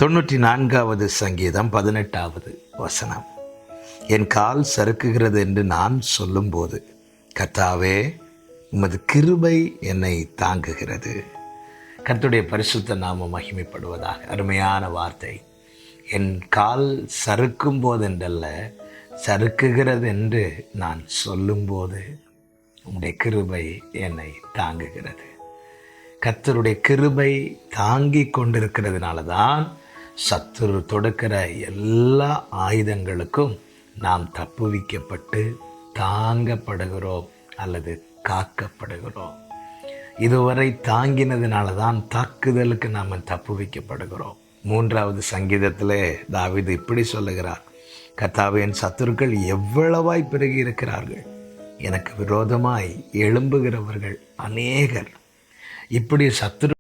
94வது சங்கீதம் 18வது வசனம். என் கால் சறுக்குகிறது என்று நான் சொல்லும்போது, கர்த்தாவே உமது கிருபை என்னை தாங்குகிறது. கர்த்தருடைய பரிசுத்த நாமம் மகிமைப்படுவதாக. அருமையான வார்த்தை. என் கால் சறுக்கும் போதென்றல்ல, சறுக்குகிறது என்று நான் சொல்லும்போது உம்முடைய கிருபை என்னை தாங்குகிறது. கர்த்தருடைய கிருபை தாங்கி கொண்டிருக்கிறதுனால தான் சத்துரு தொடுக்கிற எல்லா ஆயுதங்களுக்கும் நாம் தப்புவிக்கப்பட்டு தாங்கப்படுகிறோம் அல்லது காக்கப்படுகிறோம். இதுவரை தாங்கினதுனால தான் தாக்குதலுக்கு நாம் தப்புவிக்கப்படுகிறோம். 3வது சங்கீதத்திலே தாவீது இப்படி சொல்லுகிறார், கர்த்தாவே என் சத்துருக்கள் எவ்வளவாய் பெருகி இருக்கிறார்கள், எனக்கு விரோதமாய் எழும்புகிறவர்கள் அநேகர். இப்படி சத்துரு